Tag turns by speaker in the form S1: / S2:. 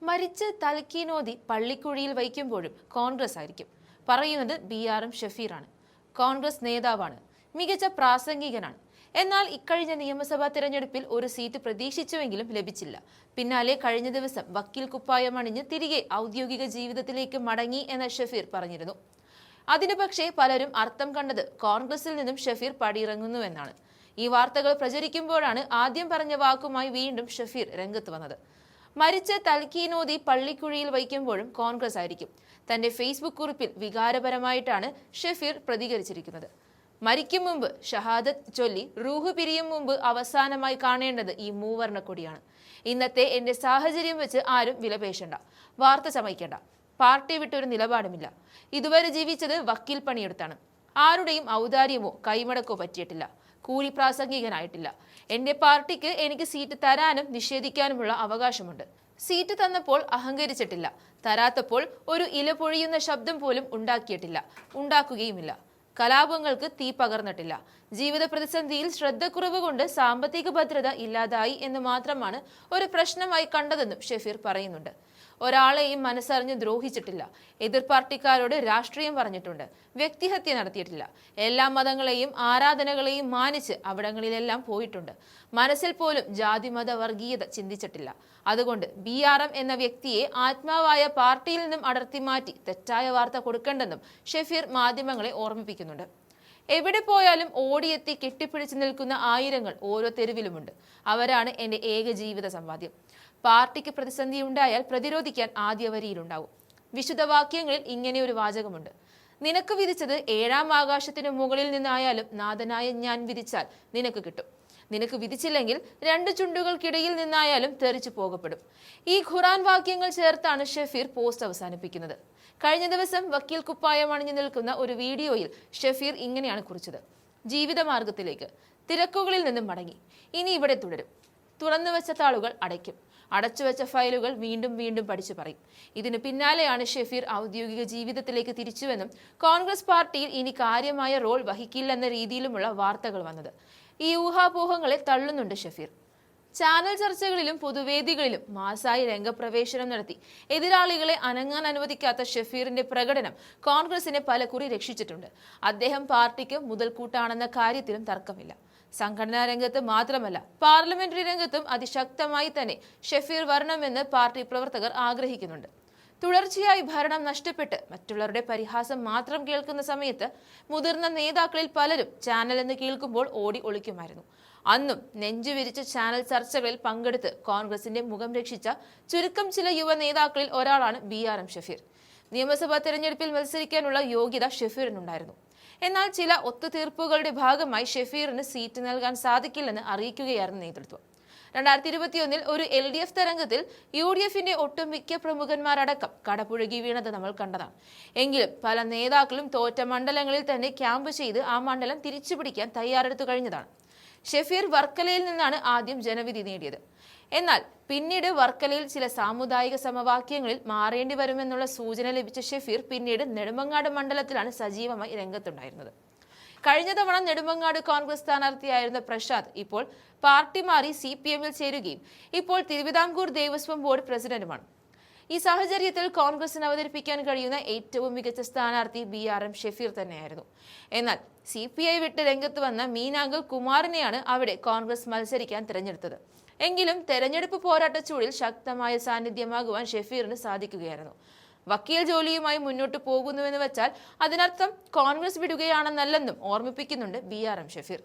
S1: മരിച്ച് തലക്കീനോതി പള്ളിക്കുഴിയിൽ വയ്ക്കുമ്പോഴും കോൺഗ്രസ് ആയിരിക്കും. പറയുന്നത് BRM ഷഫീറാണ്. കോൺഗ്രസ് നേതാവാണ്, മികച്ച പ്രാസംഗികനാണ്. എന്നാൽ ഇക്കഴിഞ്ഞ നിയമസഭാ തിരഞ്ഞെടുപ്പിൽ ഒരു സീറ്റ് പ്രതീക്ഷിച്ചുവെങ്കിലും ലഭിച്ചില്ല. പിന്നാലെ കഴിഞ്ഞ ദിവസം വക്കീൽ കുപ്പായം അണിഞ്ഞ് തിരികെ ഔദ്യോഗിക ജീവിതത്തിലേക്ക് മടങ്ങി എന്ന ഷഫീർ പറഞ്ഞിരുന്നു. അതിനു പക്ഷേ പലരും അർത്ഥം കണ്ടത് കോൺഗ്രസിൽ നിന്നും ഷഫീർ പടിയിറങ്ങുന്നുവെന്നാണ്. ഈ വാർത്തകൾ പ്രചരിക്കുമ്പോഴാണ് ആദ്യം പറഞ്ഞ വാക്കുമായി വീണ്ടും ഷഫീർ രംഗത്ത് വന്നത്. മരിച്ച് തൽക്കീനോതി പള്ളിക്കുഴിയിൽ വയ്ക്കുമ്പോഴും കോൺഗ്രസ് ആയിരിക്കും. തന്റെ ഫേസ്ബുക്ക് കുറിപ്പിൽ വികാരപരമായിട്ടാണ് ഷഫീർ പ്രതികരിച്ചിരിക്കുന്നത്. മരിക്കും മുമ്പ് ഷഹാദത്ത് ചൊല്ലി റൂഹ് പിരിയും മുമ്പ് അവസാനമായി കാണേണ്ടത് ഈ മൂവർണ്ണ കൊടിയാണ്. ഇന്നത്തെ എന്റെ സാഹചര്യം വെച്ച് ആരും വിലപേശണ്ട, വാർത്ത ചമയ്ക്കേണ്ട. പാർട്ടി വിട്ടൊരു നിലപാടുമില്ല. ഇതുവരെ ജീവിച്ചത് വക്കീൽ പണിയെടുത്താണ്. ആരുടെയും ഔദാര്യമോ കൈമടക്കോ പറ്റിയിട്ടില്ല. കൂലി പ്രാസംഗികനായിട്ടില്ല. എന്റെ പാർട്ടിക്ക് എനിക്ക് സീറ്റ് തരാനും നിഷേധിക്കാനുമുള്ള അവകാശമുണ്ട്. സീറ്റ് തന്നപ്പോൾ അഹങ്കരിച്ചിട്ടില്ല. തരാത്തപ്പോൾ ഒരു ഇല പൊഴിയുന്ന ശബ്ദം പോലും ഉണ്ടാക്കിയിട്ടില്ല, ഉണ്ടാക്കുകയുമില്ല. കലാപങ്ങൾക്ക് തീ പകർന്നിട്ടില്ല. ജീവിത പ്രതിസന്ധിയിൽ ശ്രദ്ധക്കുറവ് കൊണ്ട് സാമ്പത്തിക ഭദ്രത ഇല്ലാതായി എന്ന് മാത്രമാണ് ഒരു പ്രശ്നമായി കണ്ടതെന്നും ഷഫീർ പറയുന്നുണ്ട്. ഒരാളെയും മനസ്സറിഞ്ഞ് ദ്രോഹിച്ചിട്ടില്ല. എതിർ പാർട്ടിക്കാരോട് രാഷ്ട്രീയം പറഞ്ഞിട്ടുണ്ട്. വ്യക്തിഹത്യ നടത്തിയിട്ടില്ല. എല്ലാ മതങ്ങളെയും ആരാധനകളെയും മാനിച്ച് അവിടങ്ങളിലെല്ലാം പോയിട്ടുണ്ട്. മനസ്സിൽ പോലും ജാതിമത വർഗീയത ചിന്തിച്ചിട്ടില്ല. അതുകൊണ്ട് BRM എന്ന വ്യക്തിയെ ആത്മാവായ പാർട്ടിയിൽ നിന്നും അടർത്തി മാറ്റി തെറ്റായ വാർത്ത കൊടുക്കേണ്ടെന്നും ഷഫീർ മാധ്യമങ്ങളെ ഓർമ്മിപ്പിക്കുന്നുണ്ട്. എവിടെ പോയാലും ഓടിയെത്തി കെട്ടിപ്പിടിച്ചു നിൽക്കുന്ന ആയിരങ്ങൾ ഓരോ തെരുവിലുമുണ്ട്. അവരാണ് എന്റെ ഏക ജീവിത സമ്പാദ്യം. പാർട്ടിക്ക് പ്രതിസന്ധി ഉണ്ടായാൽ പ്രതിരോധിക്കാൻ ആദ്യ വരിയിലുണ്ടാവും. വിശുദ്ധ വാക്യങ്ങളിൽ ഇങ്ങനെ ഒരു വാചകമുണ്ട്: നിനക്ക് വിധിച്ചത് 7-ാം ആകാശത്തിനു മുകളിൽ നിന്നായാലും നാഥനായ ഞാൻ വിധിച്ചാൽ നിനക്ക് കിട്ടും. നിനക്ക് വിധിച്ചില്ലെങ്കിൽ 2 ചുണ്ടുകൾക്കിടയിൽ നിന്നായാലും തെറിച്ചു പോകപ്പെടും. ഈ ഖുറാൻ വാക്യങ്ങൾ ചേർത്താണ് ഷഫീർ പോസ്റ്റ് അവസാനിപ്പിക്കുന്നത്. കഴിഞ്ഞ ദിവസം വക്കീൽ കുപ്പായം അണിഞ്ഞു നിൽക്കുന്ന ഒരു വീഡിയോയിൽ ഷഫീർ ഇങ്ങനെയാണ് കുറിച്ചത്: ജീവിതമാർഗത്തിലേക്ക്, തിരക്കുകളിൽ നിന്നും മടങ്ങി, ഇനി ഇവിടെ തുടരും. തുറന്നു വെച്ച താളുകൾ അടയ്ക്കും, അടച്ചുവെച്ച ഫയലുകൾ വീണ്ടും വീണ്ടും പഠിച്ചു പറയും. ഇതിനു പിന്നാലെയാണ് ഷഫീർ ഔദ്യോഗിക ജീവിതത്തിലേക്ക് തിരിച്ചുവെന്നും കോൺഗ്രസ് പാർട്ടിയിൽ ഇനി കാര്യമായ റോൾ വഹിക്കില്ലെന്ന രീതിയിലുമുള്ള വാർത്തകൾ വന്നത്. ഈ ഊഹാപോഹങ്ങളെ തള്ളുന്നുണ്ട് ഷഫീർ. ചാനൽ ചർച്ചകളിലും പൊതുവേദികളിലും മാസായി രംഗപ്രവേശനം നടത്തി എതിരാളികളെ അനങ്ങാൻ അനുവദിക്കാത്ത ഷഫീറിന്റെ പ്രകടനം കോൺഗ്രസിനെ പലകുറി രക്ഷിച്ചിട്ടുണ്ട്. അദ്ദേഹം പാർട്ടിക്ക് മുതൽക്കൂട്ടാണെന്ന കാര്യത്തിലും തർക്കമില്ല. സംഘടനാ രംഗത്ത് മാത്രമല്ല, പാർലമെന്ററി രംഗത്തും അതിശക്തമായി തന്നെ ഷഫീർ വരണമെന്ന് പാർട്ടി പ്രവർത്തകർ ആഗ്രഹിക്കുന്നുണ്ട്. തുടർച്ചയായി ഭരണം നഷ്ടപ്പെട്ട് മറ്റുള്ളവരുടെ പരിഹാസം മാത്രം കേൾക്കുന്ന സമയത്ത് മുതിർന്ന നേതാക്കളിൽ പലരും ചാനൽ എന്ന് കേൾക്കുമ്പോൾ ഓടി ഒളിക്കുമായിരുന്നു. അന്നും നെഞ്ചുവിരിച്ച ചാനൽ ചർച്ചകളിൽ പങ്കെടുത്ത് കോൺഗ്രസിന്റെ മുഖം രക്ഷിച്ച ചുരുക്കം ചില യുവ നേതാക്കളിൽ ഒരാളാണ് BRM ഷഫീർ. നിയമസഭാ തെരഞ്ഞെടുപ്പിൽ മത്സരിക്കാനുള്ള യോഗ്യത ഷഫീറിനുണ്ടായിരുന്നു. എന്നാൽ ചില ഒത്തുതീർപ്പുകളുടെ ഭാഗമായി ഷഫീറിന് സീറ്റ് നൽകാൻ സാധിക്കില്ലെന്ന് അറിയിക്കുകയായിരുന്നു നേതൃത്വം. 2021 ഒരു LDF തരംഗത്തിൽ UDFന്റെ ഒട്ടുമിക്ക പ്രമുഖന്മാരടക്കം കടപുഴകി വീണത് നമ്മൾ കണ്ടതാണ്. എങ്കിലും പല നേതാക്കളും തോറ്റ മണ്ഡലങ്ങളിൽ തന്നെ ക്യാമ്പ് ചെയ്ത് ആ മണ്ഡലം തിരിച്ചുപിടിക്കാൻ തയ്യാറെടുത്തു കഴിഞ്ഞതാണ്. ഷഫീർ വർക്കലയിൽ നിന്നാണ് ആദ്യം ജനവിധി നേടിയത്. എന്നാൽ പിന്നീട് വർക്കലയിൽ ചില സാമുദായിക സമവാക്യങ്ങളിൽ മാറേണ്ടി വരുമെന്നുള്ള സൂചന ലഭിച്ച ഷഫീർ പിന്നീട് നെടുമങ്ങാട് മണ്ഡലത്തിലാണ് സജീവമായി രംഗത്തുണ്ടായിരുന്നത്. കഴിഞ്ഞ തവണ നെടുമങ്ങാട് കോൺഗ്രസ് സ്ഥാനാർത്ഥിയായിരുന്ന പ്രശാന്ത് ഇപ്പോൾ പാർട്ടി മാറി CPMൽ ചേരുകയും ഇപ്പോൾ തിരുവിതാംകൂർ ദേവസ്വം ബോർഡ് പ്രസിഡന്റുമാണ്. ഈ സാഹചര്യത്തിൽ കോൺഗ്രസിന് അവതരിപ്പിക്കാൻ കഴിയുന്ന ഏറ്റവും മികച്ച സ്ഥാനാർത്ഥി BRM ഷഫീർ തന്നെയായിരുന്നു. എന്നാൽ CPI വിട്ട് രംഗത്ത് വന്ന മീനാങ്കൽ കുമാറിനെയാണ് അവിടെ കോൺഗ്രസ് മത്സരിക്കാൻ തിരഞ്ഞെടുത്തത്. എങ്കിലും തെരഞ്ഞെടുപ്പ് പോരാട്ട ചൂടിൽ ശക്തമായ സാന്നിധ്യമാകുവാൻ ഷഫീറിന് സാധിക്കുകയായിരുന്നു. വക്കീൽ ജോലിയുമായി മുന്നോട്ട് പോകുന്നുവെന്ന് വെച്ചാൽ അതിനർത്ഥം കോൺഗ്രസ് വിടുകയാണെന്നല്ലെന്നും ഓർമ്മിപ്പിക്കുന്നുണ്ട് BRM ഷഫീർ.